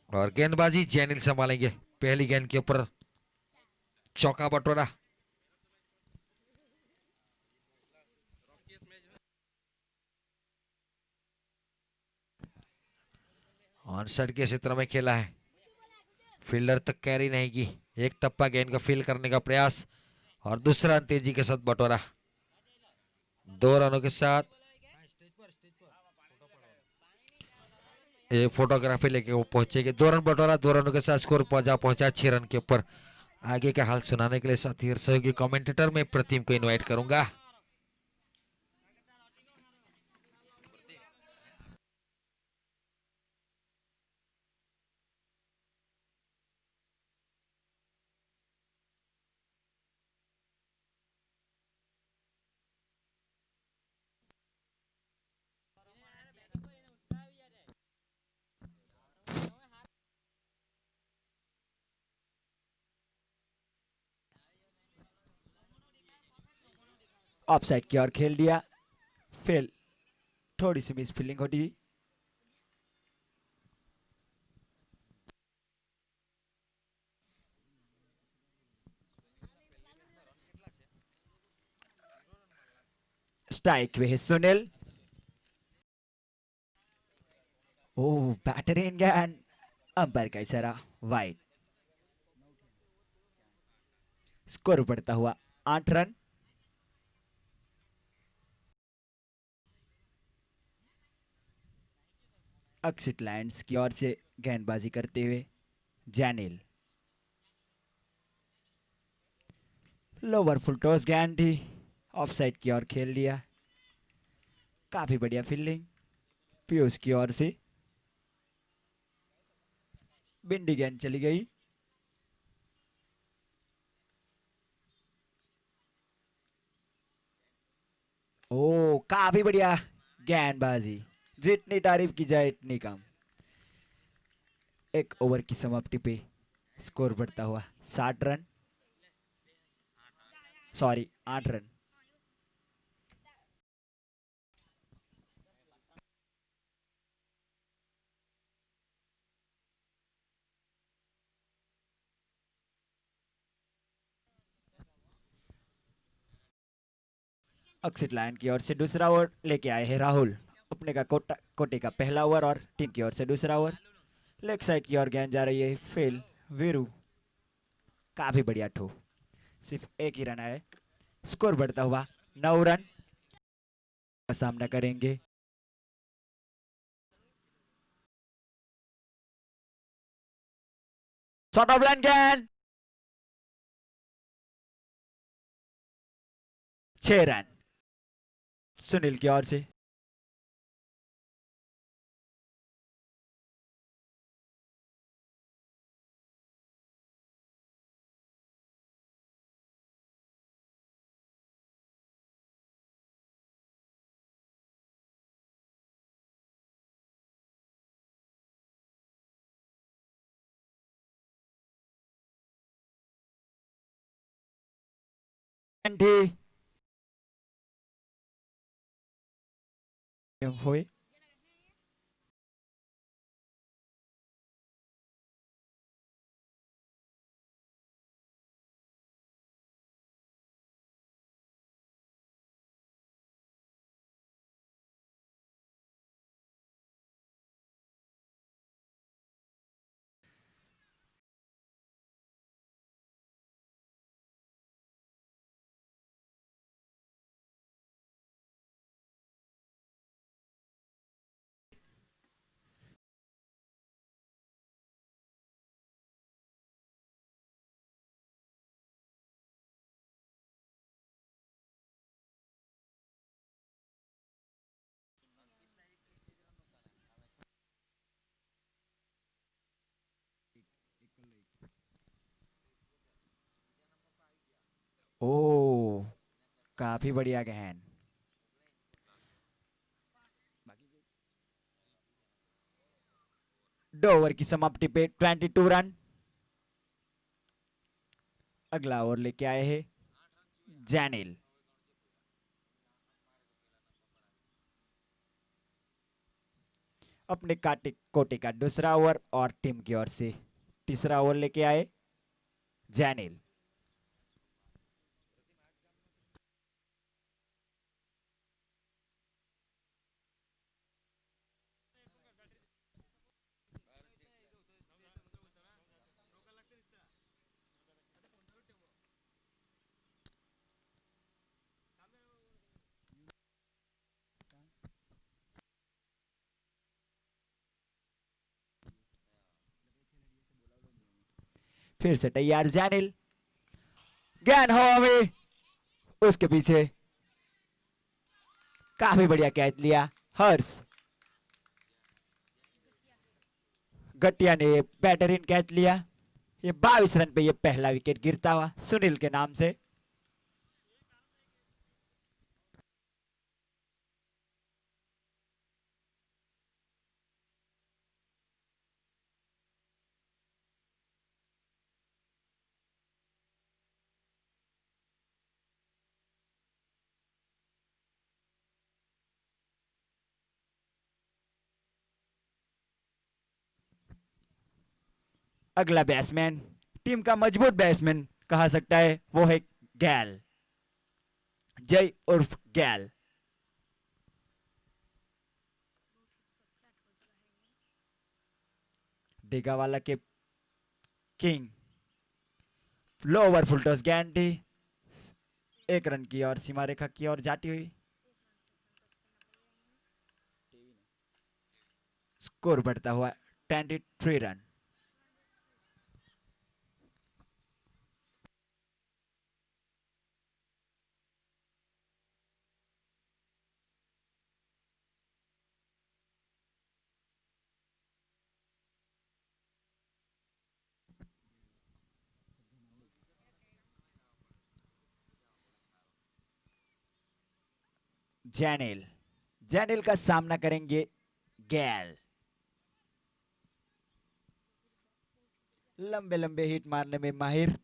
और गेंदबाजी जैनिल संभालेंगे। पहली गेंद के ऊपर चौका बटोरा। ऑन साइड के क्षेत्र में खेला है, फील्डर तक कैरी नहीं की। एक टप्पा गेंद को फील करने का प्रयास और दूसरा तेजी के साथ बटोरा। 2 रनों के साथ एक फोटोग्राफी लेके वो पहुंचेगी। 2 रन बटोरा, 2 रनों के साथ स्कोर पहुंचा 6 रन के ऊपर। आगे का हाल सुनाने के लिए साथी और सहयोगी कमेंटेटर में प्रतिम को इनवाइट करूंगा। ऑफसाइड की ओर खेल दिया, फेल, थोड़ी सी मिस फील्डिंग होती। स्ट्राइक वे है सुनील। ओह, बैटर इन गैन, अंपायर का इशारा, वाइड। स्कोर बढ़ता हुआ 8 रन। अक्सिट लायंस की ओर से गेंदबाजी करते हुए जैनिल। लोअर फुल टॉस गेंद थी, ऑफसाइड की ओर खेल लिया। काफी बढ़िया फील्डिंग पीयूष की ओर से। बिंडी गेंद चली गई। ओ, काफी बढ़िया गेंदबाजी, जितनी तारीफ की जाए इतनी कम। एक ओवर की समाप्ति पे स्कोर बढ़ता हुआ 60 run, sorry 8 run. Akshit Lion की ओर से दूसरा ओवर लेके आए हैं राहुल। अपने का कोटे का पहला ओवर और टीम की ओर से दूसरा ओवर। लेग साइड की ओर गेंद जा रही है, फेल, वीरू। काफी बढ़िया ठो, सिर्फ एक ही रन आए। स्कोर बढ़ता हुआ 9 रन का सामना करेंगे। शॉट ऑफ लाइन गेंद, 6 रन सुनील की ओर से। हुए ओ, काफी बढ़िया गेंद। 2 ओवर की समाप्ति पे 22 रन। अगला ओवर लेके आए हैं जैनिल। अपने कोटे का दूसरा ओवर और टीम की ओर से तीसरा ओवर लेके आए जैनिल। फिर से तैयार जैनिल, गेंद हवा में, उसके पीछे काफी बढ़िया कैच लिया हर्ष। गटिया ने बेहतरीन कैच लिया। ये 22 रन पे ये पहला विकेट गिरता हुआ सुनील के नाम से। अगला बैट्समैन, टीम का मजबूत बैट्समैन कहा सकता है, वो है गैल, जय उर्फ गैल। डेगावाला के किंग। लो ओवर फुल टॉस गेंद थी, 1 रन की और सीमा रेखा की ओर जाती हुई। स्कोर बढ़ता हुआ 23 रन। जैनिल, जैनिल का सामना करेंगे गैल। लंबे लंबे हिट मारने में माहिर।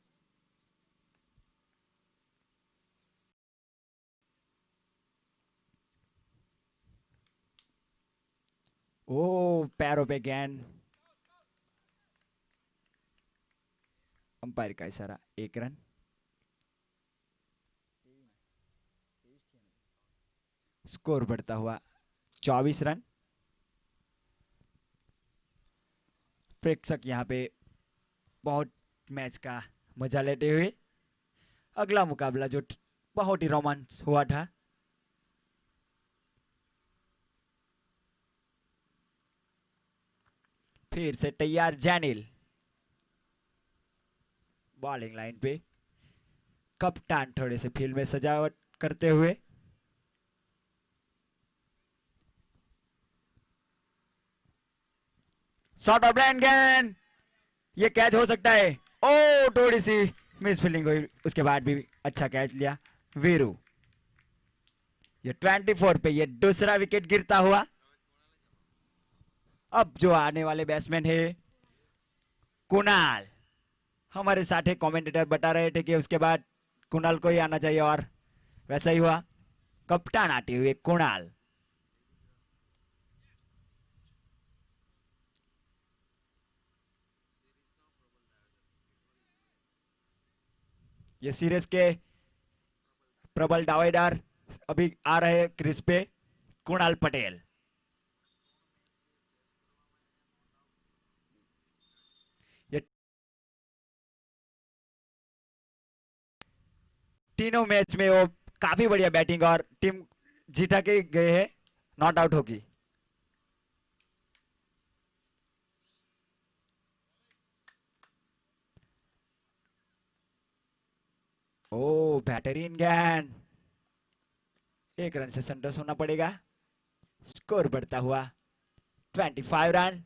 ओ पैरों पे गेंद, अंपायर का इशारा, 1 रन। स्कोर बढ़ता हुआ 24 रन। प्रेक्षक यहाँ पे बहुत मैच का मजा लेते हुए। अगला मुकाबला जो बहुत ही रोमांच हुआ था, फिर से तैयार जैनिल, बॉलिंग लाइन पे कप्तान थोड़े से फील्ड में सजावट करते हुए। शॉट ऑफ ब्लैंड गेंद, ये कैच हो सकता है। ओ थोड़ी सी मिस फील्डिंग हुई, उसके बाद भी अच्छा कैच लिया वीरू। ये 24 पे ये दूसरा विकेट गिरता हुआ। अब जो आने वाले बैट्समैन है कुणाल, हमारे साथ एक कमेंटेटर बता रहे थे कि उसके बाद कुणाल को ही आना चाहिए, और वैसा ही हुआ। कप्तान आते हुए कुणाल। ये सीरीज के प्रबल दावेदार अभी आ रहे क्रीज पे, कुणाल पटेल। ये तीनों मैच में वो काफी बढ़िया बैटिंग और टीम जीता के गए हैं, नॉट आउट होगी। ओ बेहतरीन गेंद, 1 रन से संतोष होना पड़ेगा। स्कोर बढ़ता हुआ 25 रन।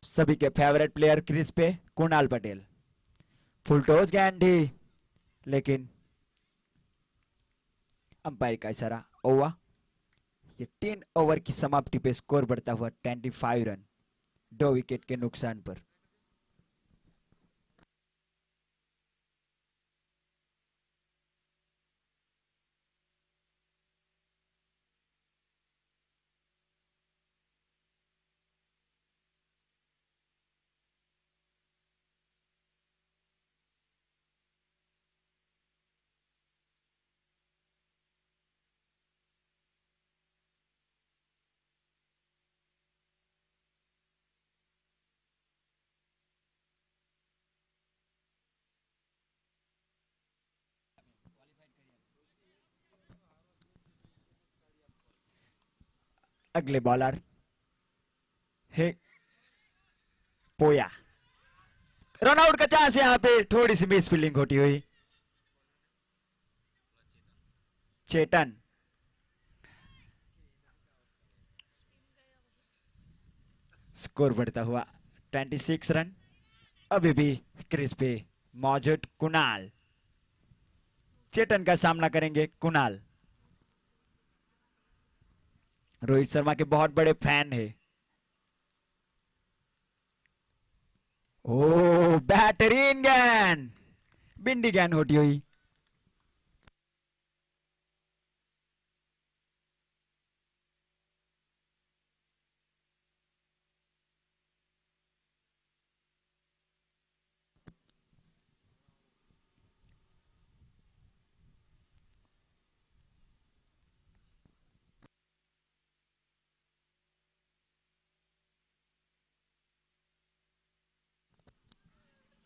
सभी के फेवरेट प्लेयर क्रीज पे कुणाल पटेल। फुल टॉस गेंद थी, लेकिन अंपायर का इशारा ओवर, ये 3 ओवर की समाप्ति पे स्कोर बढ़ता हुआ 25 रन 2 विकेट के नुकसान पर। अगले बॉलर है पोया। रन आउट का चांस है यहाँ पे, थोड़ी सी मिस फील्डिंग होती हुई। चेतन स्कोर बढ़ता हुआ 26 रन। अभी भी क्रीज पे मौजूद कुणाल चेतन का सामना करेंगे। कुणाल रोहित शर्मा के बहुत बड़े फैन है। ओ बेहतरीन गेंद, बिंदी गेंद होती हुई।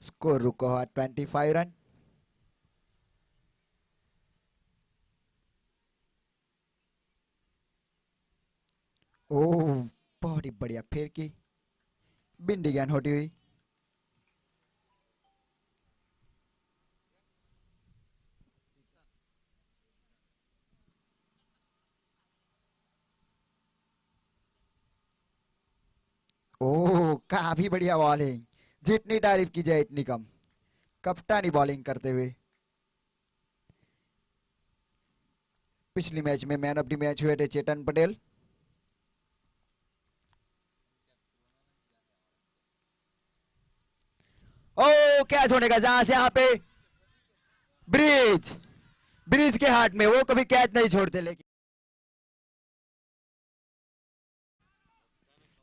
स्कोर रुका हुआ 25 रन। ओह बहुत ही बढ़िया फिर की बिंदी गेंद होती हुई। ओह काफी बढ़िया बॉलिंग, जितनी तारीफ की जाए इतनी कम। कप्तानी बॉलिंग करते हुए। पिछली मैच में मैन ऑफ द मैच हुए थे चेतन पटेल। ओ कैच होने का चांस यहाँ पे। ब्रिज ब्रिज के हाथ में, वो कभी कैच नहीं छोड़ते। लेकिन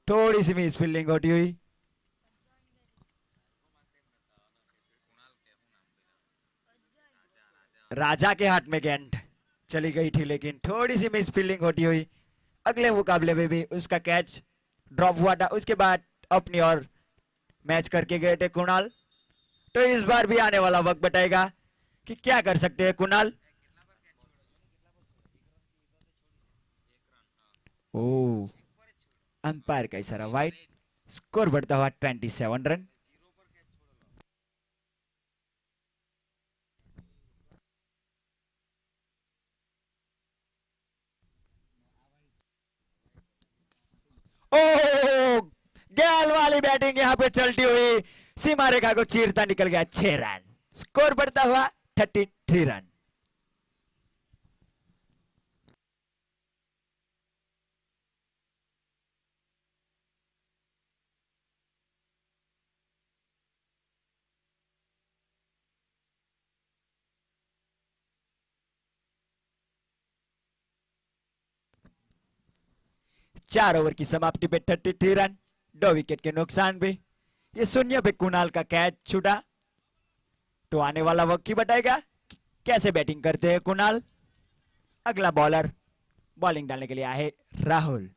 थोड़ी सी मिस फील्डिंग होती हुई। राजा के हाथ में गेंद चली गई थी, लेकिन थोड़ी सी मिस फील्डिंग होती हुई। अगले मुकाबले में भी उसका कैच ड्रॉप हुआ था, उसके बाद अपनी और मैच करके गए थे कुणाल। तो इस बार भी आने वाला वक्त बताएगा कि क्या कर सकते हैं कुणाल। ओ अंपायर का इशारा वाइड। स्कोर बढ़ता हुआ 27 रन। ओ गैल वाली बैटिंग यहाँ पे चलती हुई सीमा रेखा को चीरता निकल गया। 6 रन। स्कोर बढ़ता हुआ 33 रन। चार ओवर की समाप्ति पे 33 रन 2 विकेट के नुकसान पे। ये शून्य पे कुणाल का कैच छूटा। तो आने वाला वक्त ही बताएगा कि कैसे बैटिंग करते हैं कुणाल। अगला बॉलर बॉलिंग डालने के लिए आए राहुल।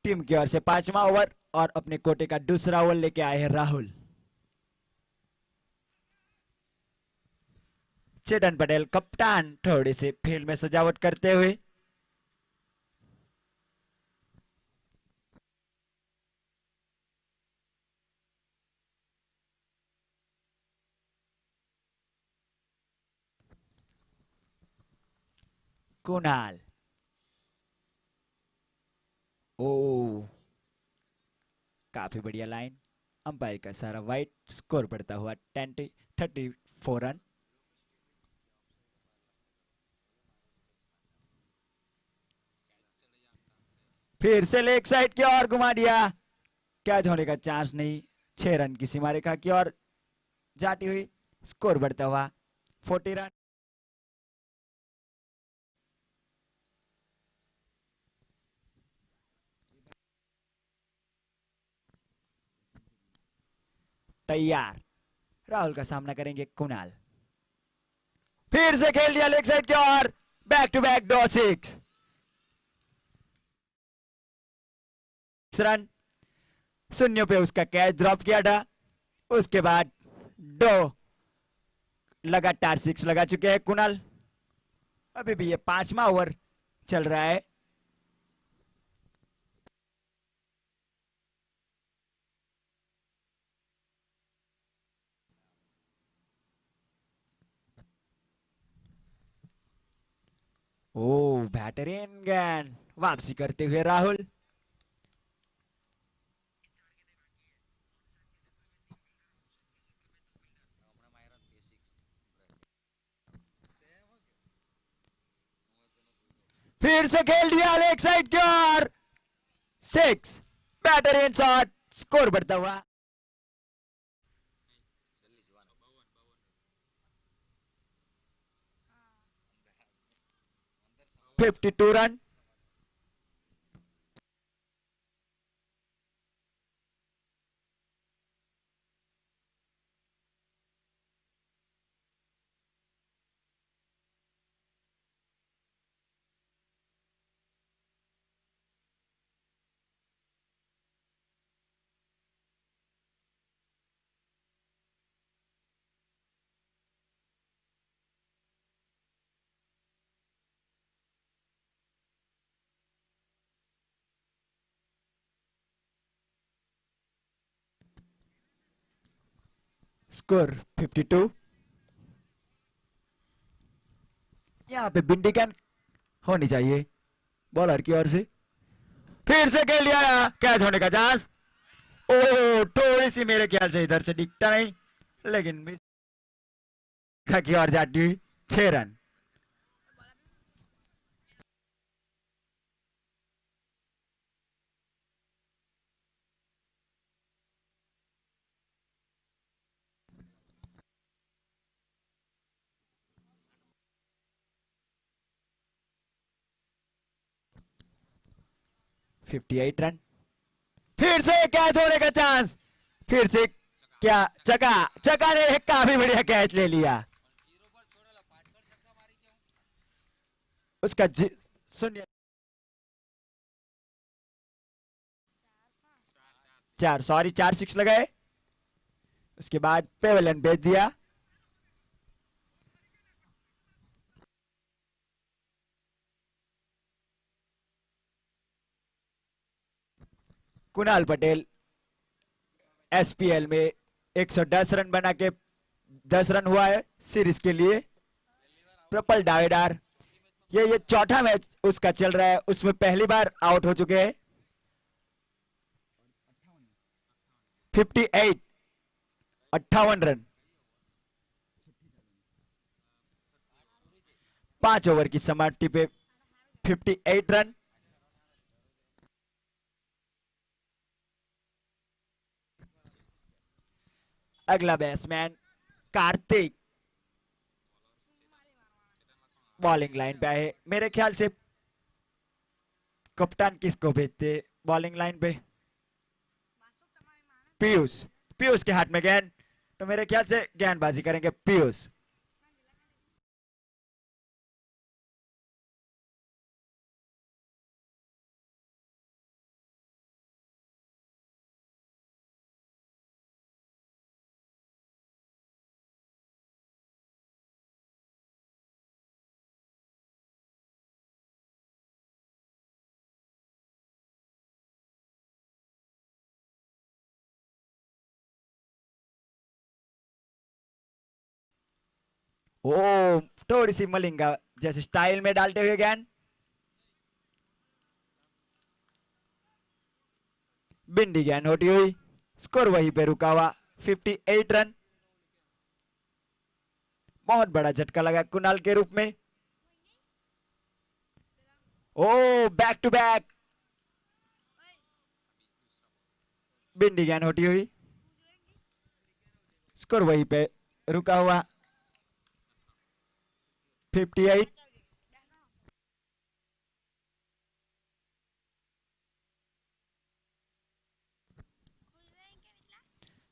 टीम की ओर से 5वां ओवर और अपने कोटे का दूसरा ओवर लेके आए हैं राहुल। चेतन पटेल कप्तान थोड़ी सी फील्ड में सजावट करते हुए। कुणाल ओ, काफी बढ़िया लाइन। अंपायर का सारा वाइट, स्कोर बढ़ता हुआ 34 रन। फिर से लेग साइड की ओर घुमा दिया, कैच होने का चांस नहीं। 6 रन की सीमा रेखा की ओर जाती हुई, स्कोर बढ़ता हुआ 40 रन। तैयार, राहुल का सामना करेंगे कुणाल। फिर से खेल दिया लेग साइड की ओर, बैक टू बैक दो सिक्स। रन शून्य पे उसका कैच ड्रॉप किया था। उसके बाद दो लगातार सिक्स लगा चुके हैं कुणाल। अभी भी ये 5वां ओवर चल रहा है। ओ, बेहतरीन गेंद वापसी करते हुए राहुल। फिर से खेल दिया लेग साइड की ओर, सिक्स। बेहतरीन शॉट, स्कोर बढ़ता हुआ 52 रन। स्कोर 52। यहाँ पे बिंडी कैन होनी चाहिए बॉलर की ओर से। फिर से खेल दिया, कैच होने का चांस। ओ, थोड़ी सी मेरे ख्याल से इधर से दिखता नहीं, लेकिन मिस की ओर जाती हुई 6 रन। Fifty 8 run. फिर से कैच होने का चांस। फिर से क्या, चका चका ने एक काफी बढ़िया कैच ले लिया। उसका शून्य, 4, सॉरी 4 सिक्स लगाए। उसके बाद पेवेलियन भेज दिया। कुणाल पटेल एसपीएल में 110 रन बना के 10 रन हुआ है सीरीज के लिए। प्रबल दावेदार, ये चौथा मैच उसका चल रहा है, उसमें पहली बार आउट हो चुके हैं। 58, 58 रन, 5 ओवर की समाप्ति पे 58 रन। अगला बैट्समैन कार्तिक बॉलिंग लाइन पे आए। मेरे ख्याल से कप्तान किसको भेजते बॉलिंग लाइन पे? पीयूष। पीयूष के हाथ में गेंद, तो मेरे ख्याल से गेंदबाजी करेंगे पीयूष। ओ, थोड़ी सी मलिंगा जैसे स्टाइल में डालते हुए गेंद। बिंडी गेंद होती हुई, स्कोर वहीं पे रुका हुआ 58 रन। बहुत बड़ा झटका लगा कुणाल के रूप में। ओ बैक टू बैक, बिंडी गेंद होती हुई, स्कोर वहीं पे रुका हुआ 58।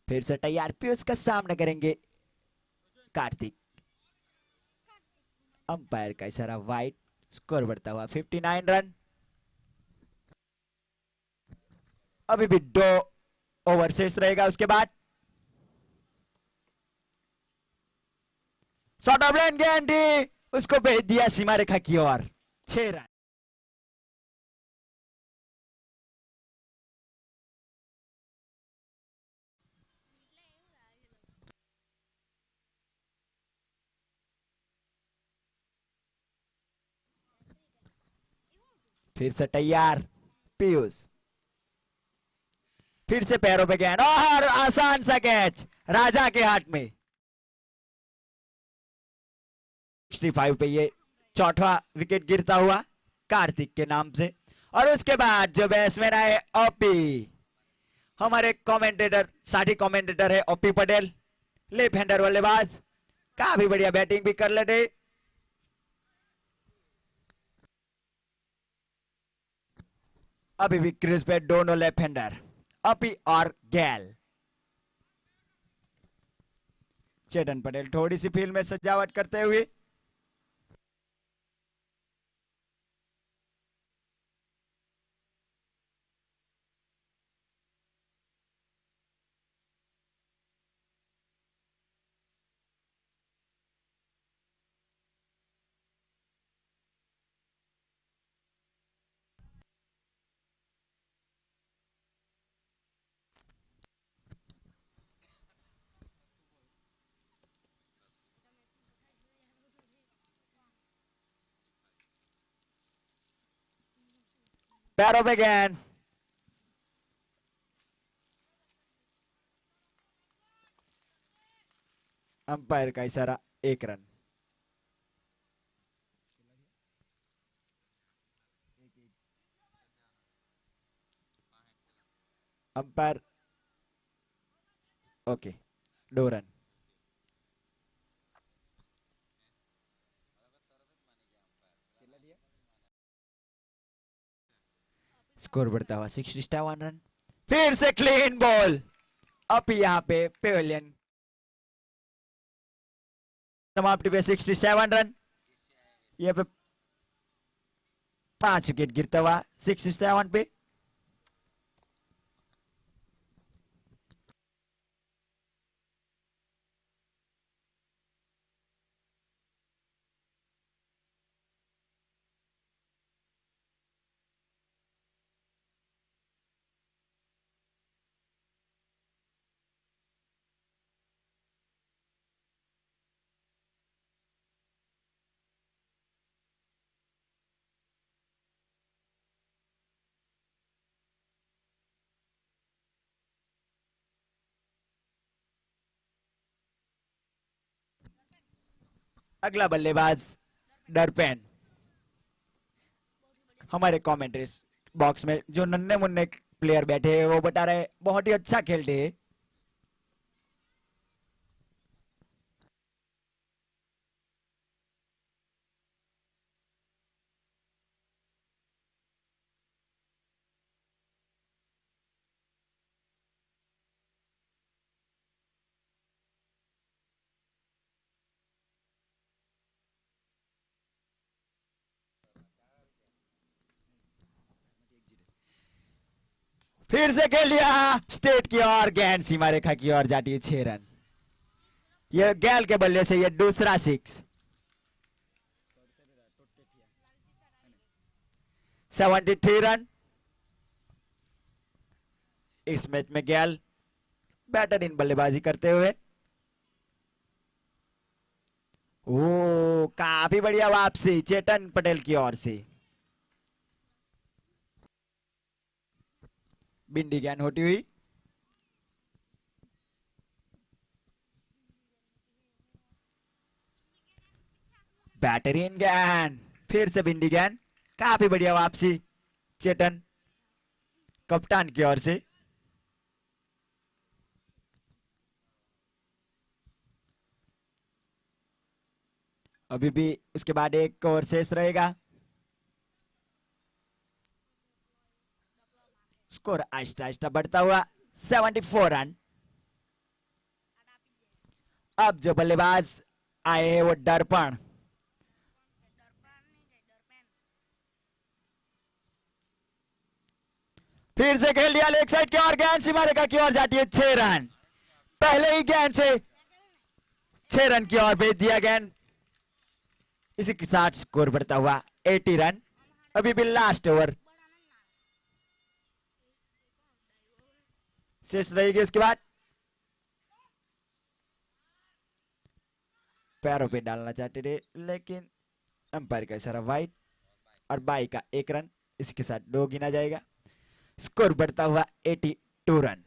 फिर से तैयार पीयूष का सामना करेंगे कार्तिक। अंपायर का इशारा वाइड, स्कोर बढ़ता हुआ 59 रन। अभी भी 2 ओवर शेष रहेगा। उसके बाद शॉट ऑफ लेन गेंद उसको भेज दिया सीमा रेखा की ओर, 6 रन। फिर से तैयार पीयूष, फिर से पैरों पे गेंद और आसान सा कैच राजा के हाथ में। 65 पे ये चौथा विकेट गिरता हुआ कार्तिक के नाम से। और उसके बाद जो बैट्समैन आए ओपी, हमारे कमेंटेटर साथी कमेंटेटर है ओपी पटेल, लेफ्ट हैंडर बल्लेबाज, काफी बढ़िया बैटिंग भी कर लेते। अभी भी क्रीज पे दोनों लेफ्ट हैंडर ओपी और गैल। चेतन पटेल थोड़ी सी फील्ड में सजावट करते हुए, पैरों पे गेंद, अंपायर का इशारा 1 run. Umpire okay, 2 run. Score बढ़ता हुआ 67 रन। फिर से क्लीन बॉल, अब यहाँ पे पेविलियन समाप्ति पे 67 रन। ये पे 5 विकेट गिरता हुआ 67 पे। अगला बल्लेबाज डरपेन, हमारे कमेंट्री बॉक्स में जो नन्हे मुन्ने प्लेयर बैठे हैं वो बता रहे बहुत ही अच्छा खेलते हैं। फिर से खेल लिया स्टेट की ओर, गेंद सीमा रेखा की ओर जाती है, 6 रन। यह गैल के बल्ले से यह दूसरा 6। 73 रन। इस मैच में गैल बेहतरीन बल्लेबाजी करते हुए, ओ काफी बढ़िया वापसी चेतन पटेल की ओर से। बिंडी गेंद होती हुई। बेहतरीन गेंद, फिर से बिंडी गेंद, काफी बढ़िया वापसी चेतन कप्तान की ओर से। अभी भी उसके बाद एक ओवर शेष रहेगा। स्कोर आहिस्ता आहिस्ता बढ़ता हुआ 74 रन। अब जो बल्लेबाज आए हैं वो दर्पण। फिर से खेल दिया लेग साइड की ओर, गेंद सीमा रेखा की ओर जाती है, 6 रन। पहले ही गेंद से 6 रन की ओर भेज दिया गेंद। इसी के साथ स्कोर बढ़ता हुआ 80 रन। अभी भी लास्ट ओवर शेष रहेगी। उसके बाद पैरों पे डालना चाहते थे लेकिन अंपायर का इशारा वाइड और बाई का 1 रन, इसके साथ 2 गिना जाएगा। स्कोर बढ़ता हुआ 82 रन।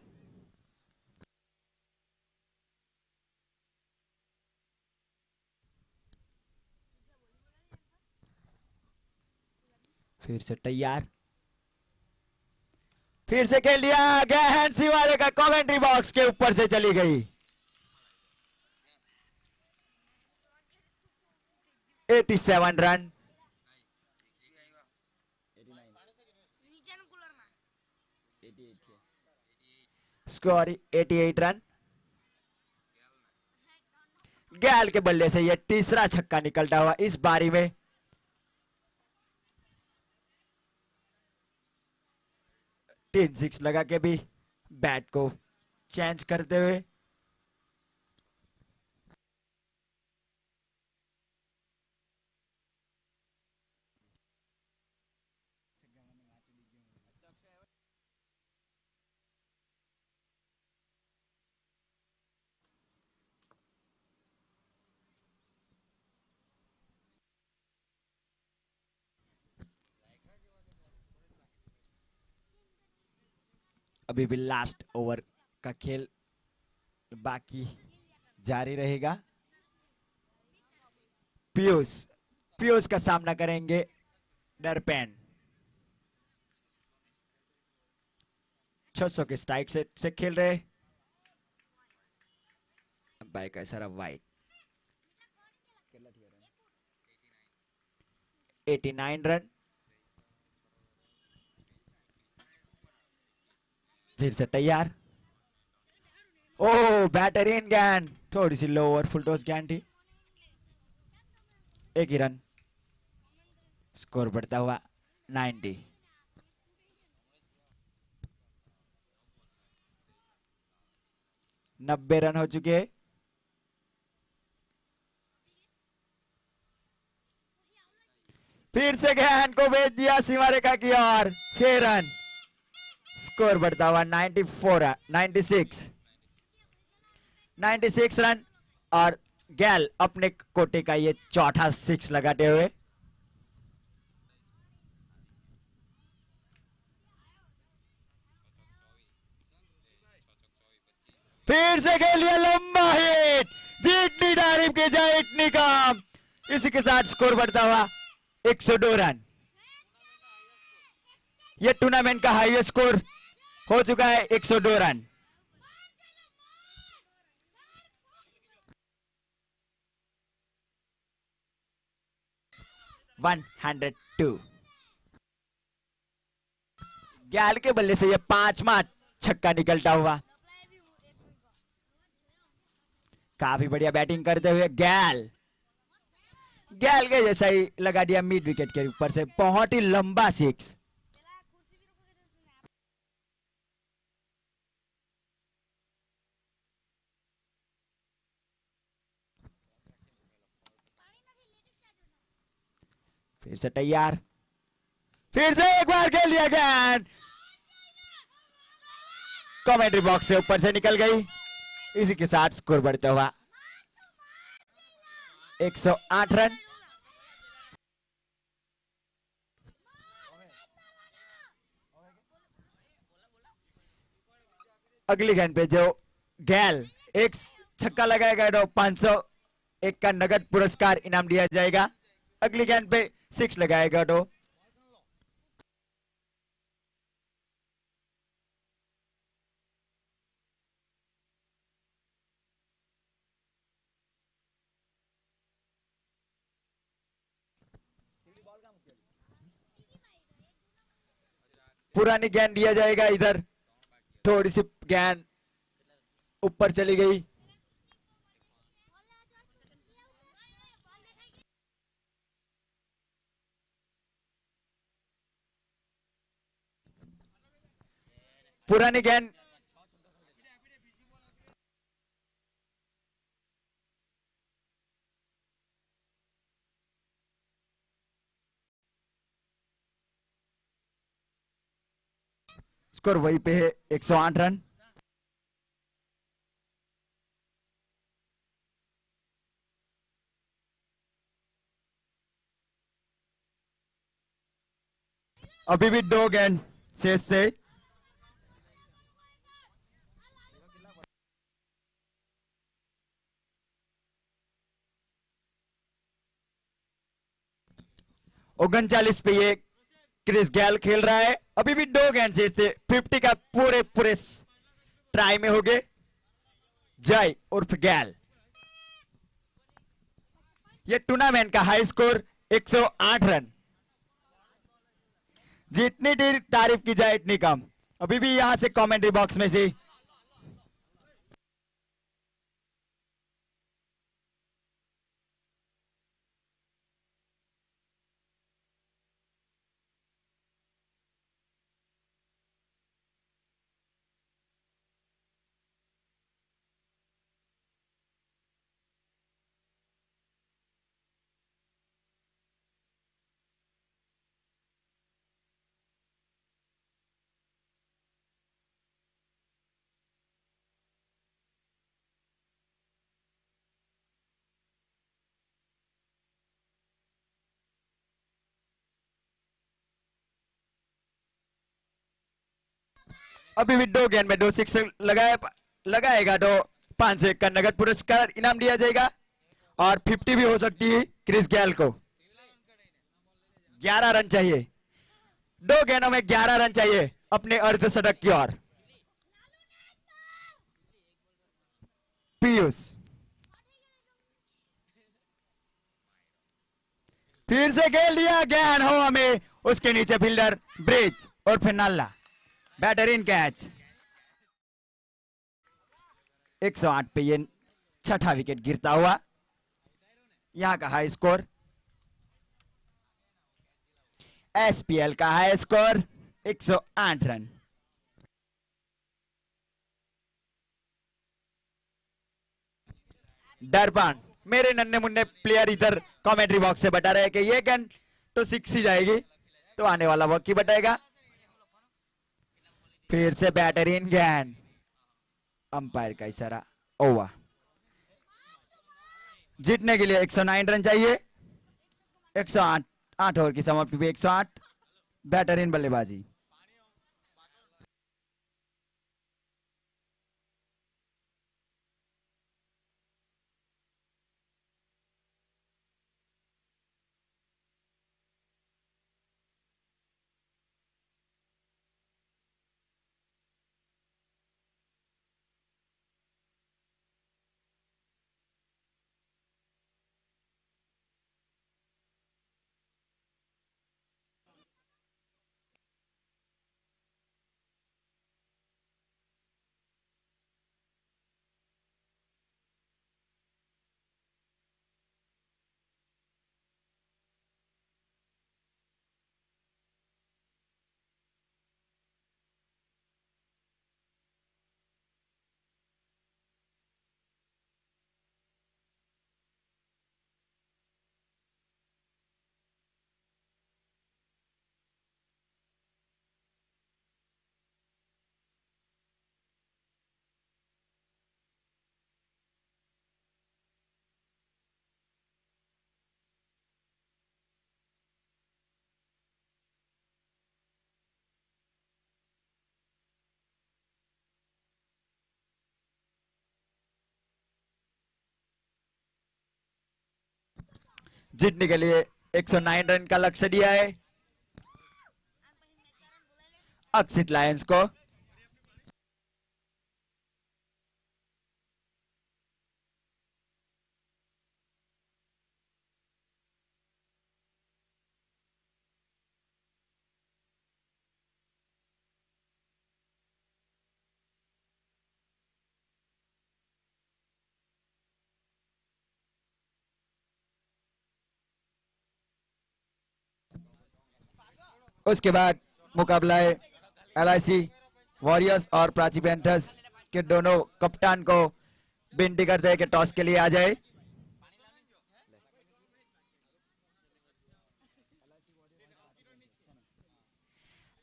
फिर से तैयार, फिर से खेल दिया, गेंद सीमा रेखा कमेंट्री बॉक्स के ऊपर से चली गई। 87 रन। Score 88 run. गैल के बल्ले से यह तीसरा छक्का निकलता हुआ इस बारी में। तीन सिक्स लगा के भी बैट को चेंज करते हुए अभी भी लास्ट ओवर का खेल बाकी जारी रहेगा। पीयूष पीयूष का सामना करेंगे दर्पण। 600 के स्ट्राइक से खेल रहे। अंपायर का इशारा वाइड। 89 रन। फिर से तैयार। ओह बेहतरीन गेंद, थोड़ी सी लो और फुल टॉस गेंद थी। 1 ही रन। स्कोर बढ़ता हुआ 90। नब्बे रन हो चुके हैं। फिर से गेंद को भेज दिया सीमा रेखा की ओर, 6 रन। स्कोर बढ़ता हुआ 96 रन। और गैल अपने कोटे का ये चौथा 6 लगाते हुए फिर से खेल लिया लंबा हिट, जितनी तारीफ की जाए इतनी कम। इसी के साथ स्कोर बढ़ता हुआ 102 रन। यह टूर्नामेंट का हाईएस्ट स्कोर हो चुका है, 102 रन। गैल के बल्ले से यह 5वां छक्का निकलता हुआ। काफी बढ़िया बैटिंग करते हुए गैल के जैसा ही लगा दिया मिड विकेट के ऊपर से, बहुत ही लंबा 6। फिर से तैयार, फिर से एक बार खेल लिया गेंद, कमेंट्री बॉक्स से ऊपर से निकल गई। इसी के साथ स्कोर बढ़ता हुआ 108 रन। अगली गेंद पे जो गैल एक छक्का लगाएगा तो 501 का नगद पुरस्कार इनाम दिया जाएगा। अगली गेंद पे 6 लगाएगा तो पुरानी गेंद दिया जाएगा। इधर थोड़ी सी गेंद ऊपर चली गई। पुरानी गेंद स्कोर वहीं पे है 108 रन। अभी भी 2 गेंद शेष थे। उनचालीस पे ये क्रिस गैल खेल रहा है। अभी भी 2 गेंद शेष थे। 50 का पूरे पूरे ट्राई में हो गए। जय उर्फ गैल। ये टूर्नामेंट का हाई स्कोर 108 रन। जितनी देर तारीफ की जाए इतनी कम। अभी भी यहां से कमेंट्री बॉक्स में से अभी भी 2 गेंद में 2 सिक्स लगाएगा तो 501 का नगद पुरस्कार इनाम दिया जाएगा और 50 भी हो सकती है क्रिस गैल को। 11 रन चाहिए। 2 गेंदों में 11 रन चाहिए अपने अर्धशतक की ओर। पीयूष फिर से खेल दिया। गेंद हो हमें उसके नीचे फील्डर ब्रिज और फिर नाला बैटर इन कैच। 108 पे ये छठा विकेट गिरता हुआ। यहां का हाई स्कोर एसपीएल का हाई स्कोर 108 रन। दर्पण मेरे नन्हे मुन्ने प्लेयर इधर कमेंट्री बॉक्स से बता रहे हैं कि ये गेंद तो 6 ही जाएगी तो आने वाला वक्त ही बताएगा। फिर से बैटर इन गेंद। अंपायर का इशारा ओवर। जीतने के लिए 109 रन चाहिए। 108 8 ओवर की समाप्ति पे 108। बैटर इन बल्लेबाजी। जीतने के लिए 109 रन का लक्ष्य दिया है अक्षित लायंस को। उसके बाद मुकाबला है एलआईसी वॉरियर्स और प्राची पैंथर्स के दोनों कप्तान को विनती करते हैं कि टॉस के लिए आ जाए।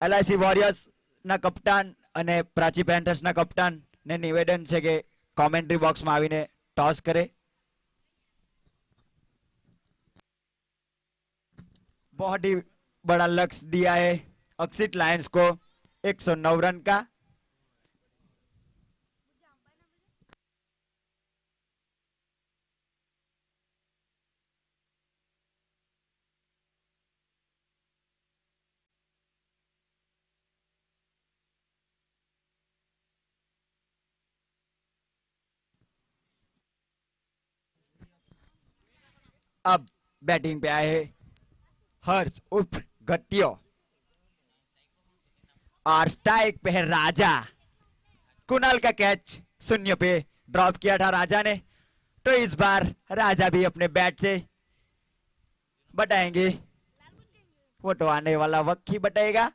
એલઆઈસી વોરિયર્સ ના કપ્તાન અને પ્રાચી પેન્થર્સ ના કપ્તાન ને નિવેદન છે કે કોમેન્ટ્રી બોક્સમાં આવીને ટોસ કરે। बहुत ही बड़ा लक्ष्य दिया है अक्षित लायंस को 109 रन का। अब बैटिंग पे आए हैं हर्ष उर्फ गट्टियो और स्ट्राइक पे है राजा। कुणाल का कैच शून्य पे ड्रॉप किया था राजा ने, तो इस बार राजा भी अपने बैट से बटाएंगे। वो तो आने वाला वक्त ही बताएगा।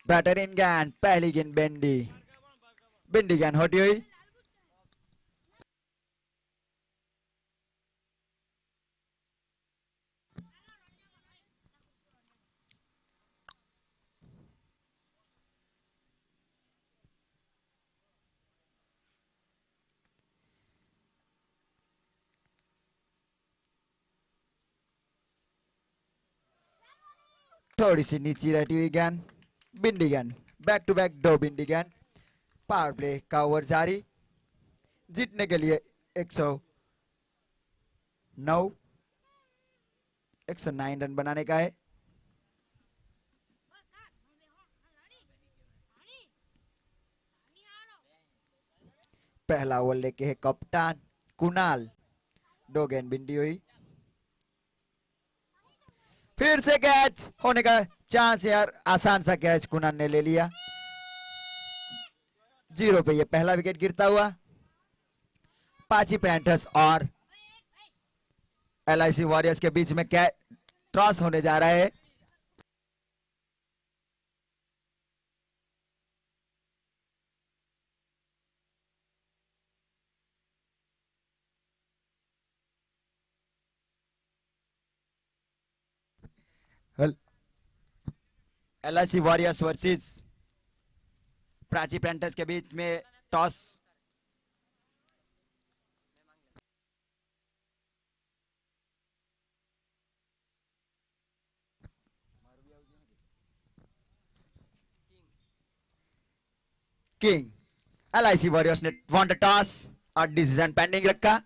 बैटर इन गेंद, पहली गेंद बेंडी, बिंडी गेंद होती हुई। थोड़ी सी नीची रहती हुई गेंद, बिंडी गेंद, बैक टू बैक दो बिंडी गेंद। पावर प्ले का ओवर जारी। जीतने के लिए 109 रन बनाने का है। पहला ओवर लेके है कप्तान कुणाल, दो गेंद बिंदी हुई। फिर से कैच होने का चांस यार, आसान सा कैच कुणाल ने ले लिया। 0 पे ये पहला विकेट गिरता हुआ। पाची पैंथर्स और एलआईसी वॉरियर्स के बीच में टॉस होने जा रहा है। LIC warriors versus Prachi panthers के बीच में टॉस। किंग, एलआईसी वॉरियर्स ने वॉन द टॉस और डिसीजन पेंडिंग रखा।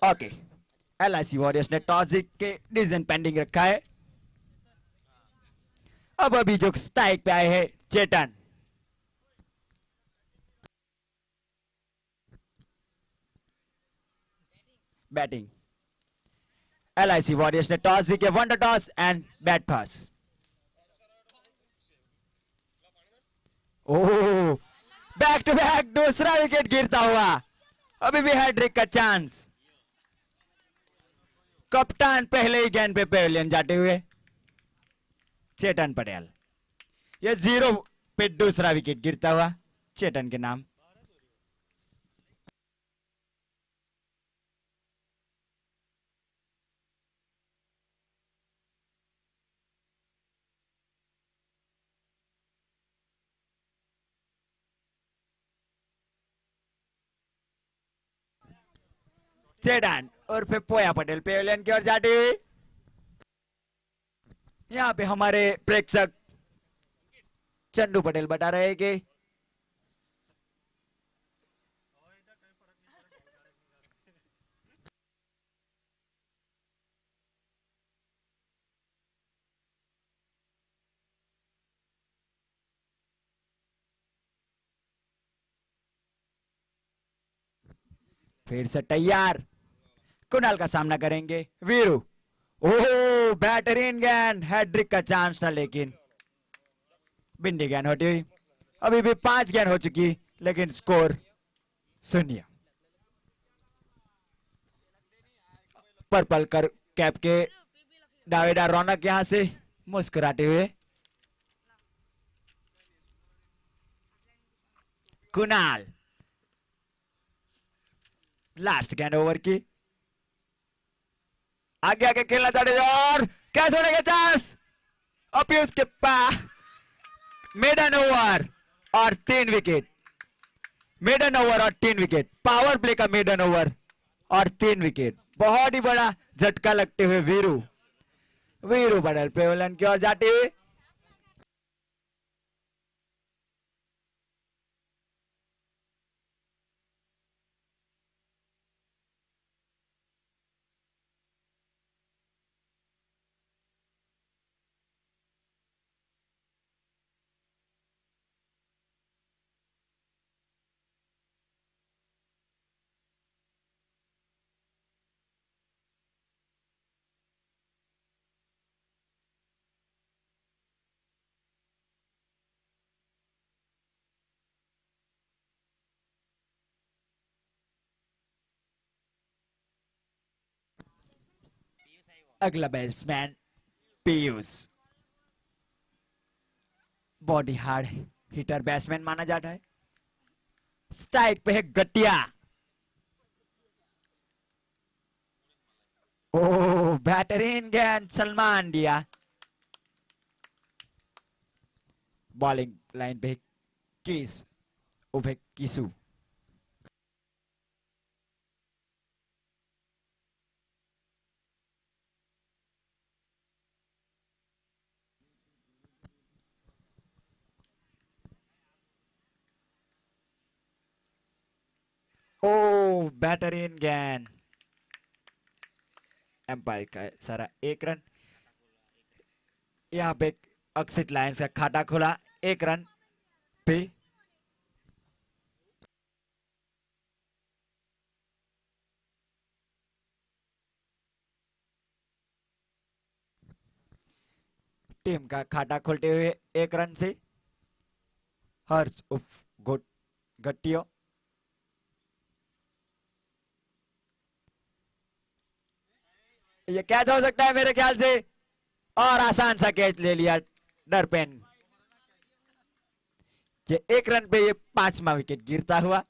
ओके, एलआईसी वॉरियर्स ने टॉस जीत के डिसीजन पेंडिंग रखा है। अब अभी जो स्ट्राइक पे आए हैं चेतन। बैटिंग, एलआईसी वॉरियर्स ने टॉस जीत के won the toss and bat pass. Oh, back to back दूसरा विकेट गिरता हुआ। अभी भी हैट्रिक का चांस। कप्तान पहले ही गेंद पे पेविलियन जाते हुए चेतन पटेल। ये 0 पे दूसरा विकेट गिरता हुआ चेतन के नाम। चेडान और फिर पोया पटेल पेविलियन की ओर जाती हुई। यहाँ पे हमारे प्रेक्षक चंदू पटेल बता रहे हैं कि फिर से तैयार, कुणाल का सामना करेंगे वीरू। ओह बेहतरीन गेंद, हैट्रिक का चांस था लेकिन बिंदी गेंद होती हुई। अभी भी 5 गेंद हो चुकी लेकिन स्कोर 0। पर्पल कर कैप के दावेदार रौनक यहां से मुस्कुराते हुए। कुणाल लास्ट गेंद ओवर की, आगे आगे खेलना चाहते थे और कैच होने का चांस। अभी उसके पास मेडन ओवर और 3 विकेट, मेडन ओवर और 3 विकेट, पावर प्ले का मेडन ओवर और 3 विकेट। बहुत ही बड़ा झटका लगते हुए वीरू, वीरू पटेल पेविलियन की ओर जाते हुए। अगला batsman Piyush, body hard hitter batsman माना जाता है। स्ट्राइक पे है गटिया। ओह बेहतरीन गेंद सलमान दिया। बॉलिंग लाइन पे किस उभे किसू। ओह बेहतरीन गेंद, एम्पायर का सारा 1 रन। यहाँ पे अक्षित लायंस का खाता खुला 1 रन पे। टीम का खाता खोलते हुए 1 रन से हर्ष उफ गट्टियो। ये कैच हो सकता है मेरे ख्याल से, और आसान सा कैच ले लिया डरपेन। ये 1 रन पे ये 5वां विकेट गिरता हुआ।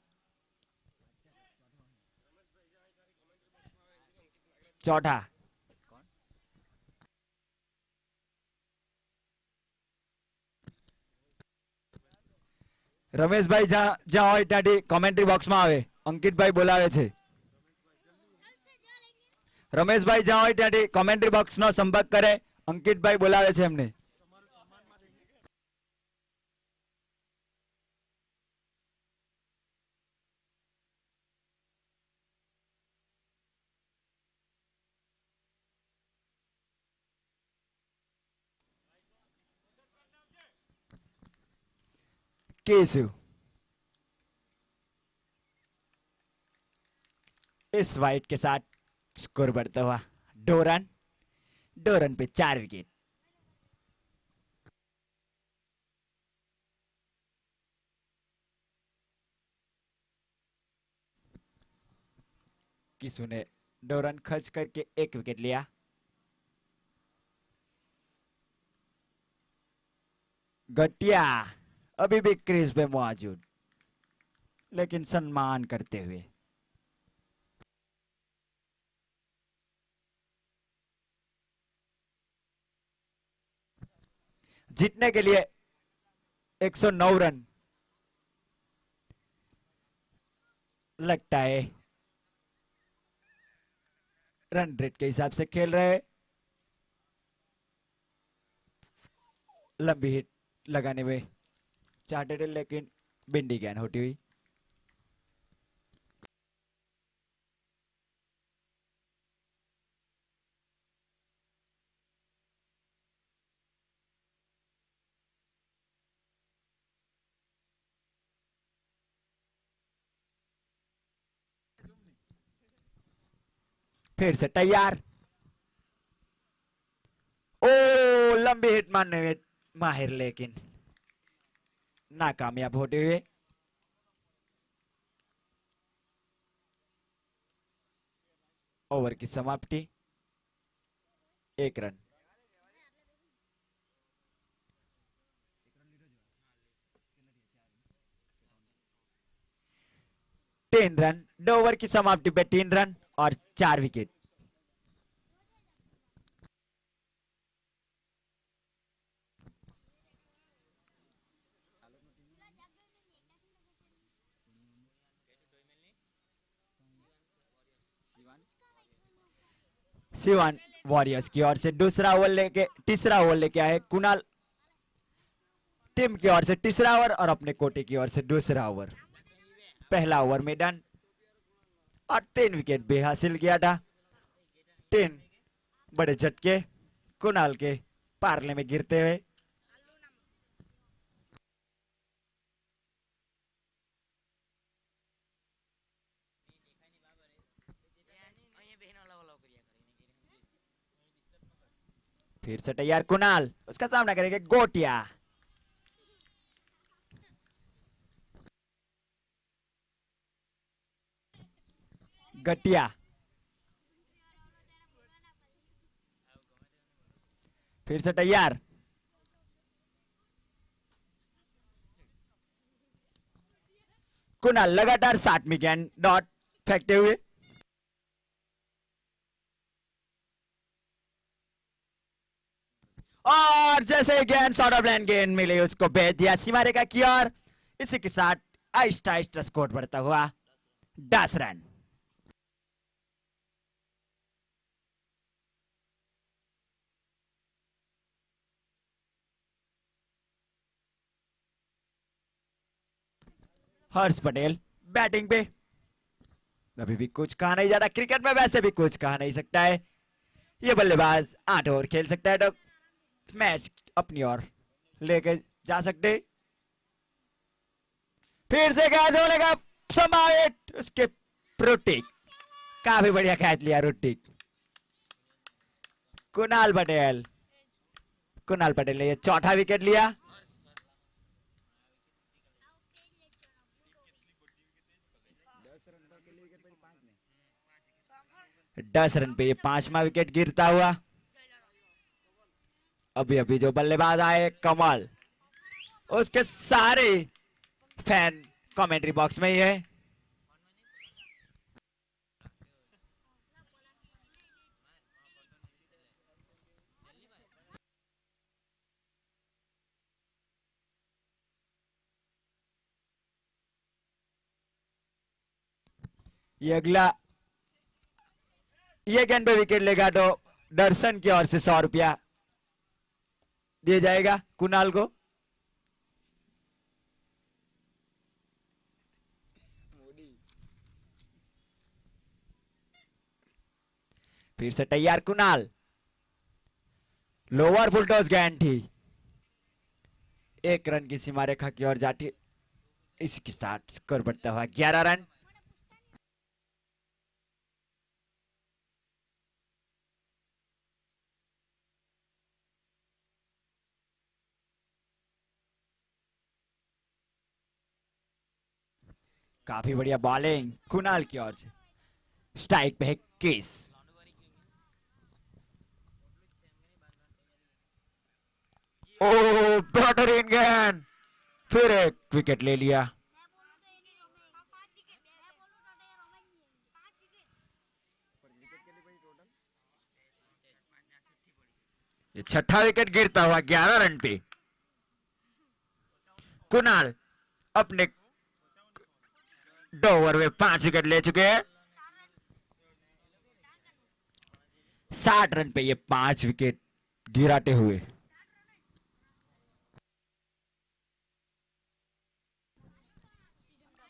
चौथा રમેશભાઈ જ્યાં હોય ત્યાંથી કોમેન્ટ્રી બોક્સમાં આવે, અંકિતભાઈ બોલાવે છે। રમેશભાઈ જ્યાં હોય ત્યાંથી કોમેન્ટ્રી બોક્સનો સંપર્ક કરે, અંકિતભાઈ બોલાવે છે એમને। केशु इस वाइट के साथ स्कोर बढ़ता हुआ 2 रन, 2 रन पे 4 विकेट। किसु ने 2 रन खर्च करके 1 विकेट लिया। गटिया अभी भी क्रीज पे मौजूद लेकिन सम्मान करते हुए। जीतने के लिए 109 रन लगता है रन रेट के हिसाब से खेल रहे, लंबी हिट लगाने में चाहते थे लेकिन बिंडी गेंद होती हुई। फिर से तैयार। ओ, लंबी हिट मारने में माहिर लेकिन नाकामयाब होते हुए। ओवर की समाप्ति, 1 रन। तीन रन, 2 ओवर की समाप्ति पे 3 रन और 4 विकेट। सिवान वॉरियर्स की ओर से तीसरा ओवर लेके आए कुणाल। टीम की ओर से तीसरा ओवर और अपने कोटे की ओर से दूसरा ओवर। पहला ओवर में डन और 3 विकेट भी हासिल किया था। 3 बड़े झटके कुणाल के पारले में गिरते हुए। फिर से तैयार कुणाल, उसका सामना करेंगे गोटिया। गटिया, फिर से तैयार। कुणाल लगातार 60वीं गेंद डॉट फेंकते हुए। और जैसे गेंद आउट ऑफ लाइन गेंद मिली उसको भेज दिया सीमा रेखा की ओर। इसी के साथ आहिस्ता आहिस्ता स्कोर बढ़ता हुआ 10 रन। हर्ष पटेल बैटिंग पे। अभी भी कुछ कहा नहीं जाता, क्रिकेट में वैसे भी कुछ कहा नहीं सकता है। ये बल्लेबाज 8 ओवर खेल सकता है तो मैच अपनी ओर लेके जा सकते। फिर से कैच होने का संभावित, उसके रुटिक, काफी बढ़िया कैच लिया रुटिक। कुणाल पटेल ने ये चौथा विकेट लिया। दस रन पे ये 5वां विकेट गिरता हुआ। अभी अभी जो बल्लेबाज आए कमल, उसके सारे फैन कमेंट्री बॉक्स में ही है। ये गेंद पे विकेट लेगा तो दर्शन की ओर से 100 रुपया दिया जाएगा कुणाल को। फिर से तैयार कुणाल, लोअर फुल टॉस गेंद थी, 1 रन की सीमा रेखा की ओर जाती। इसके साथ स्कोर बढ़ता हुआ 11 रन। काफी बढ़िया बॉलिंग कुणाल की ओर से। स्ट्राइक पे है केस। ओ, बेहतरीन गेंद, फिर एक विकेट ले लिया। ये छठा विकेट गिरता हुआ 11 रन पे। कुणाल अपने 2 ओवर में 5 विकेट ले चुके हैं। 60 रन पे ये 5 विकेट गिराते हुए।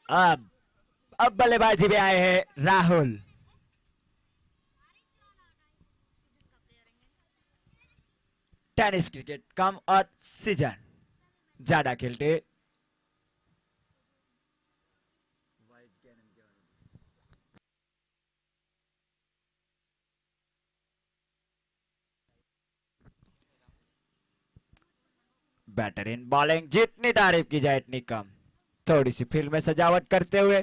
अब बल्लेबाजी में आए हैं राहुल। टेनिस क्रिकेट कम और सीजन ज्यादा खेलते। बैटर इन बॉलिंग, जितनी तारीफ की जाए इतनी कम। थोड़ी सी फील्ड में सजावट करते हुए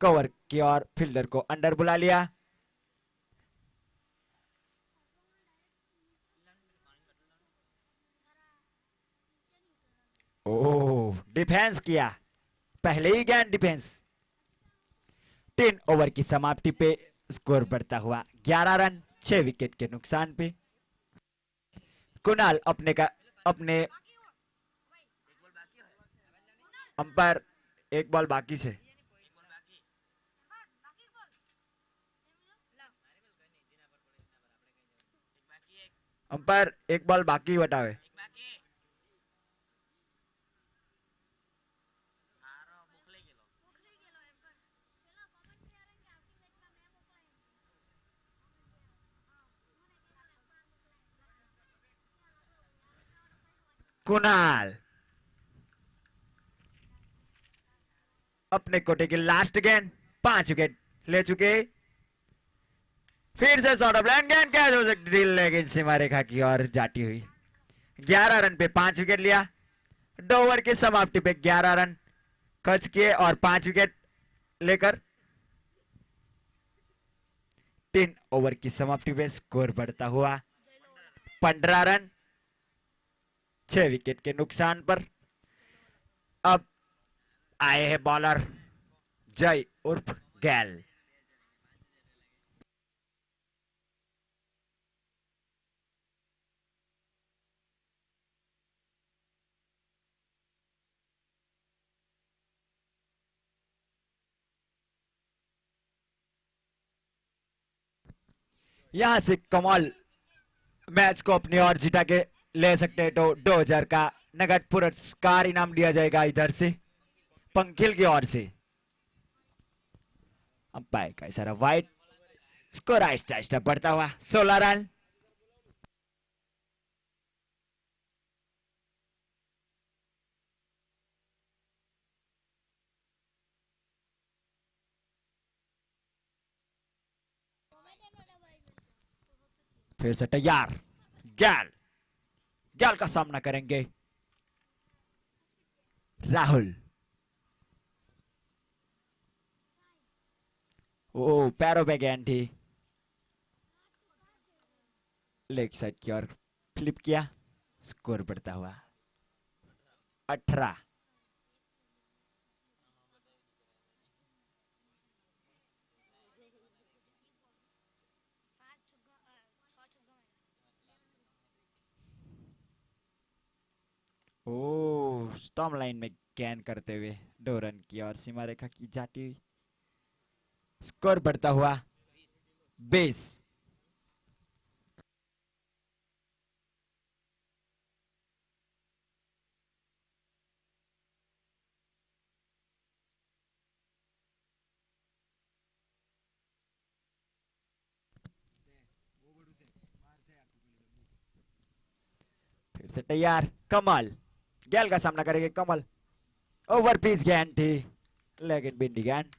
कवर की और फील्डर को अंडर बुला लिया। ओह, डिफेंस किया, पहले ही गेंद डिफेंस। 3 ओवर की समाप्ति पे स्कोर बढ़ता हुआ 11 रन 6 विकेट के नुकसान पे। कुणाल अपने अंपायर, एक बॉल बाकी से। अंपायर एक बॉल बाकी बतावे। कुणाल अपने कोटे की लास्ट गेंद, 5 विकेट ले चुके। फिर से शॉर्ट ऑफ लाइन गेंद कैच हो सकती थी, लेकिन सीमा रेखा की ओर जाती हुई। 11 रन पे 5 विकेट लिया। 2 ओवर की समाप्ति पे 11 रन खर्च किए और 5 विकेट लेकर 3 ओवर की समाप्ति पे स्कोर बढ़ता हुआ 15 रन 6 विकेट के नुकसान पर। अब आए हैं बॉलर जय उर्फ गैल। यहां से कमाल मैच को अपनी ओर जिता के ले सकते हैं, तो 2000 का नगद पुरस्कार इनाम दिया जाएगा इधर से पंखिल की ओर से। अंपायर का इशारा वाइड, स्कोर आहिस्ता आहिस्ता बढ़ता हुआ 16 रन। फिर से तैयार, गैल गैल का सामना करेंगे राहुल। ओ, पैरों पे गेंद थी, लेग साइड की ओर फ्लिप किया, स्कोर बढ़ता हुआ 18। ओ, स्टॉम लाइन में गेंद करते हुए 2 रन की और सीमा रेखा की जाती हुई, स्कोर बढ़ता हुआ 20। फिर से तैयार, कमल गैल का सामना करेंगे कमल। ओवर पिच गेंद थी, लेकिन बिंदी गेंद।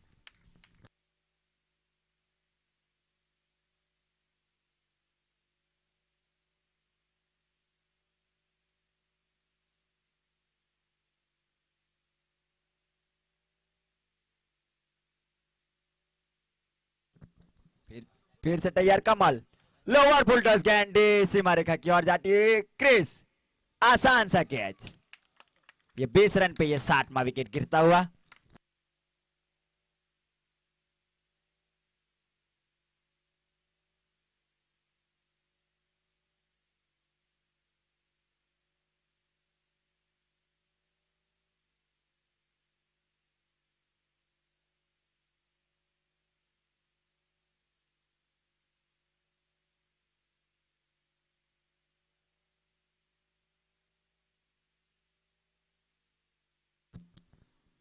फिर फिर से तैयार कमल, लोअर फुल टॉस गेंद सीमा रेखा की ओर जाती है, क्रिस आसान सा कैच। ये 20 रन पे ये 60वां विकेट गिरता हुआ।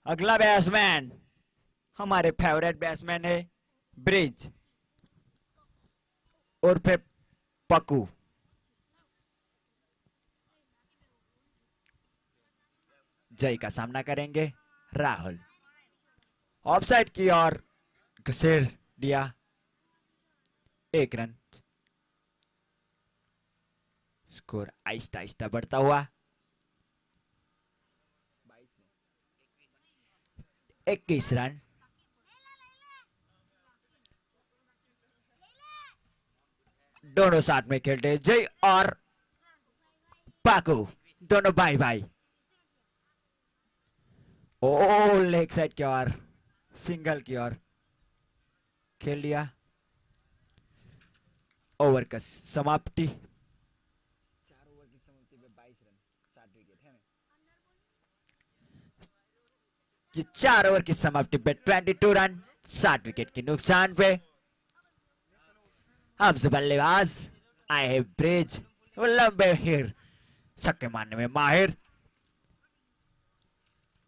अगला बैट्समैन हमारे फेवरेट बैट्समैन है ब्रिज और फिर पक्कू। जय का सामना करेंगे राहुल। ऑफसाइड की ओर घसेड़ दिया, 1 रन। स्कोर आहिस्ता आहिस्ता बढ़ता हुआ 21 रन। दोनों साथ में खेलते हैं, जय और पाकू, दोनों भाई भाई। ओ लेग साइड की ओर, सिंगल की ओर खेल लिया। ओवर का समाप्ति, 4 ओवर की समाप्ति पे 22 रन, 7 विकेट है। ये 4 ओवर की समाप्ति पे 22 रन, 7 विकेट के नुकसान पे हमसे बल्लेबाज आए हैं ब्रिज। वो लंबे हिर छक्के मारने में माहिर।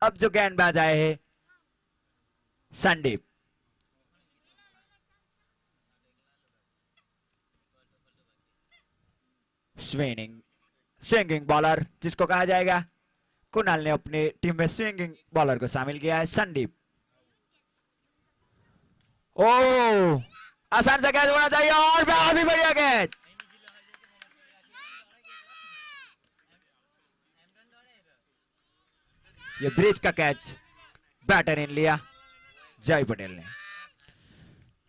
अब जो गेंदबाज आए हैं संदीप। स्विंगिंग बॉलर जिसको कहा जाएगा, कुणाल ने अपनी टीम में स्विंगिंग बॉलर को शामिल किया है, संदीप। ओ आसान सा कैच होना चाहिए और काफी बढ़िया कैच। ये ब्रिज का कैच बैटर इन लिया जय पटेल ने।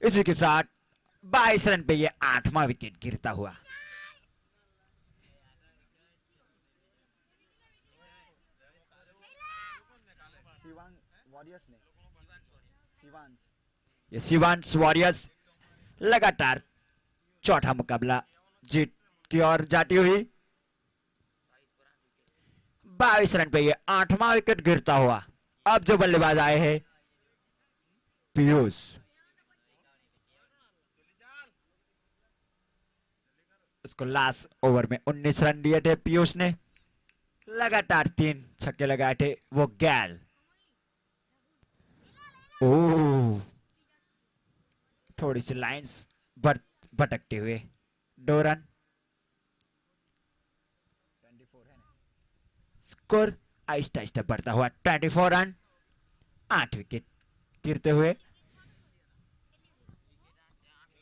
इसी के साथ 22 रन पे ये 8वां विकेट गिरता हुआ। ये शिवांश वॉरियर्स लगातार चौथा मुकाबला जीत की ओर जाती हुई। 22 रन पे ये 8वां विकेट गिरता हुआ। अब जो बल्लेबाज आए हैं पीयूष। उसको लास्ट ओवर में 19 रन दिए थे पीयूष ने। लगातार 3 छक्के लगाए थे वो गैल। ओह थोड़ी सी लाइंस भटकते हुए 2 रन। स्कोर आहिस्ता आहिस्ता बढ़ता हुआ 24 रन, 8 विकेट गिरते हुए,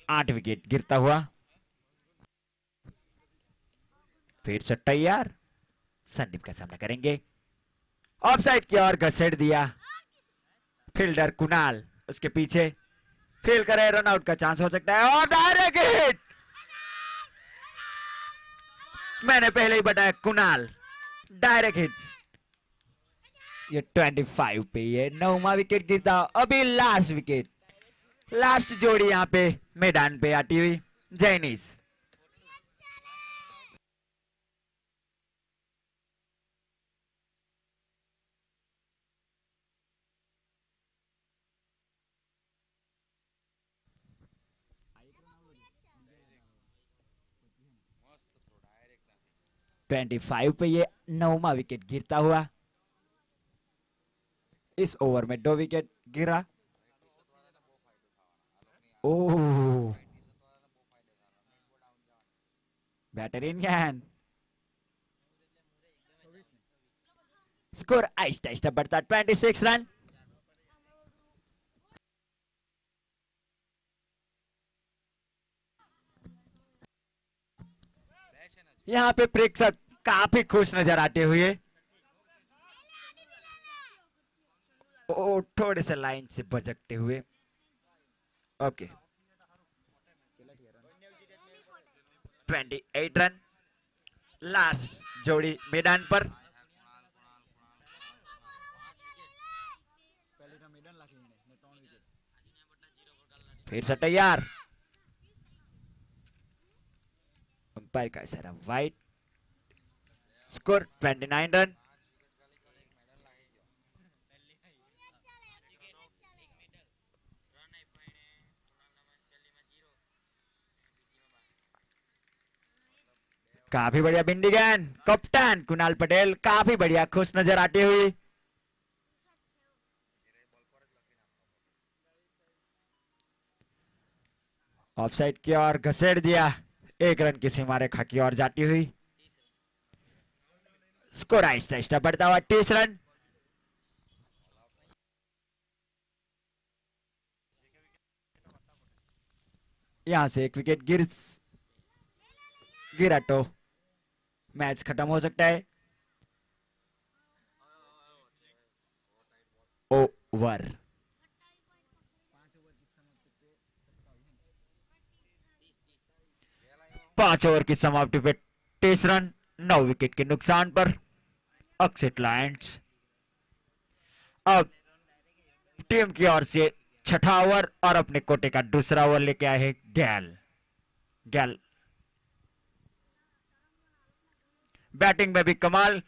8 विकेट गिरता हुआ। फिर से तैयार, संदीप का सामना करेंगे। ऑफसाइड की ओर घसेड़ दिया फील्डर कुणाल, उसके पीछे फील करे, रन आउट का चांस हो सकता है और डायरेक्ट हिट। मैंने पहले ही बताया कुणाल डायरेक्ट हिट। ये 25 पे ये 9वां विकेट गिरता। अभी लास्ट विकेट, लास्ट जोड़ी यहां पे मैदान पे आती हुई जैनिस। ट्वेंटी 25 पे ये 9वां विकेट गिरता हुआ। इस ओवर में 2 विकेट गिरा। ओह batter in hand. Score Aahista Aahista बढ़ता 26 रन। यहां पे प्रेक्षक काफी खुश नजर आते हुए। ओ थोड़े से लाइन से भटकते हुए। ओके 28 रन, लास्ट जोड़ी मैदान पर। फिर से तैयार, अंपायर का इशारा वाइड। Score 29 run. काफी बढ़िया बिंदी गेंद, कप्तान कुणाल पटेल काफी बढ़िया खुश नजर आते हुए। ऑफसाइड की ओर घसेड़ दिया, 1 रन की सीमा रेखा की ओर जाती हुई। स्कोर आहिस्ता आहिस्ता बढ़ता हुआ 30 रन। यहां से एक विकेट गिरा तो मैच खत्म हो सकता है। ओवर। 5 ओवर की समाप्ति पे 30 रन, 9 विकेट के नुकसान पर अक्षित लायंस अब टीम की ओर से छठा ओवर और अपने कोटे का दूसरा ओवर लेके आए हैं गैल। गैल बैटिंग में भी कमाल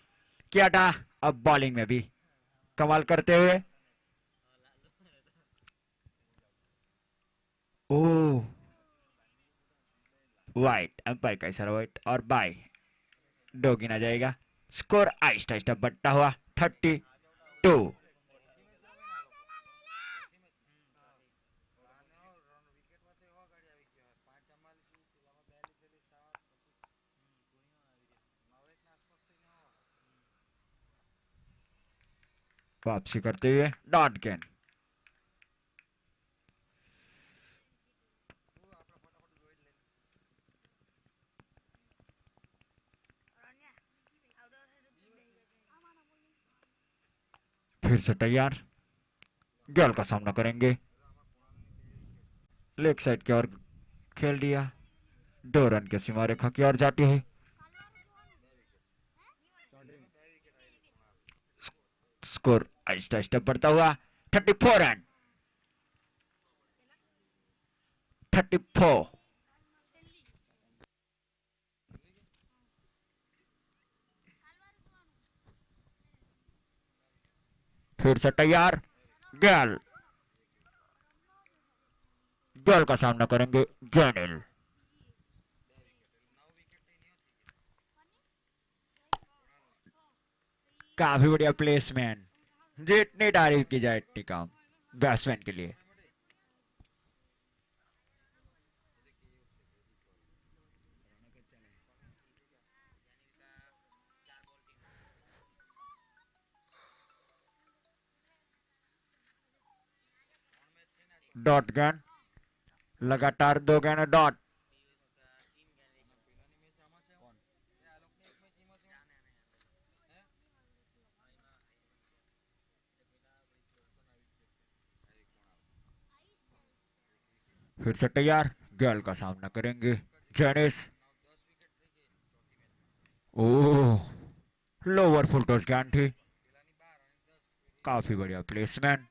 किया था, अब बॉलिंग में भी कमाल करते हुए। ओह, वाइट, अंपायर का इशारा वाइट और बाय, दो गिना जाएगा। स्कोर आहिस्ता आहिस्ता बढ़ता हुआ 32। वापसी करते हुए डॉट गेंद। फिर से तैयार, गेल का सामना करेंगे। लेग साइड की ओर खेल दिया, 2 रन की सीमा रेखा की ओर जाती है। स्कोर आहिस्ता आहिस्ता बढ़ता हुआ 34 रन। 34। फिर से तैयार, गेल। गेल का सामना करेंगे जैनिल। काफी बढ़िया प्लेसमेंट, जितनी तारीफ की जाए इतनी कम बैट्समैन के लिए। डॉट गेंद, लगातार 2 गेंद डॉट। फिर से तैयार, गेल का सामना करेंगे जेनिस। ओह, लोअर फुल टॉस गेंद थी, काफी बढ़िया प्लेसमेंट।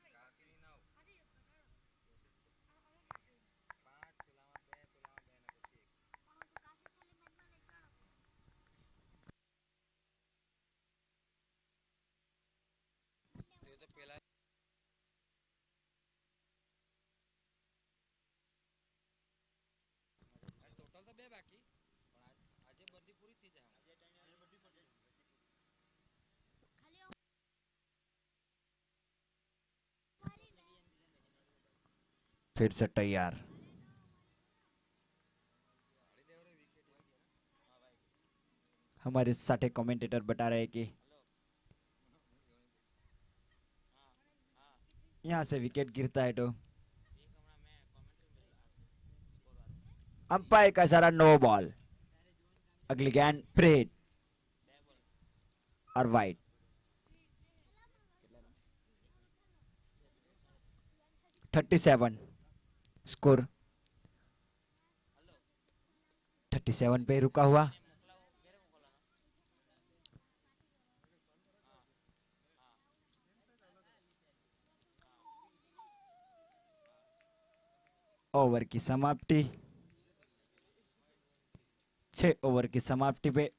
फिर से तैयार, हमारे साथे कमेंटेटर बता रहे हैं कि यहां से विकेट गिरता है तो अंपायर का इशारा नो बॉल। अगली गेंद फ्रेड और वाइड। 37, स्कोर 37 पे रुका हुआ। ओवर की समाप्ति, 6 ओवर की समाप्ति पे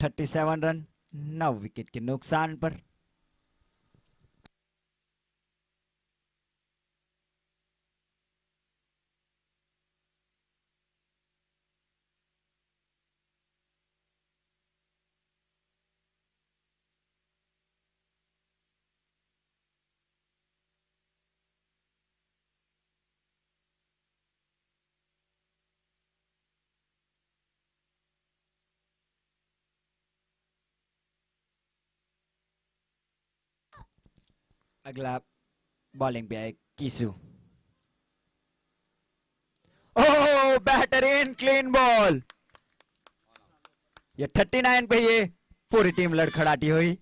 37 रन, 9 विकेट के नुकसान पर अगला बॉलिंग पे आए कीसू। ओह बेहतरीन क्लीन बॉल। ये 39 पे ये पूरी टीम लड़खड़ाती हुई।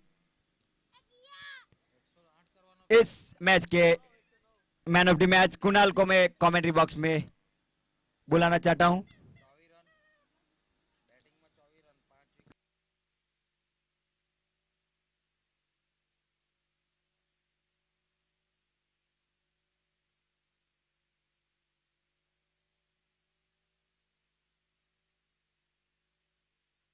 इस मैच के man of the match Kunal को मैं कमेंट्री बॉक्स में बुलाना चाहता हूं।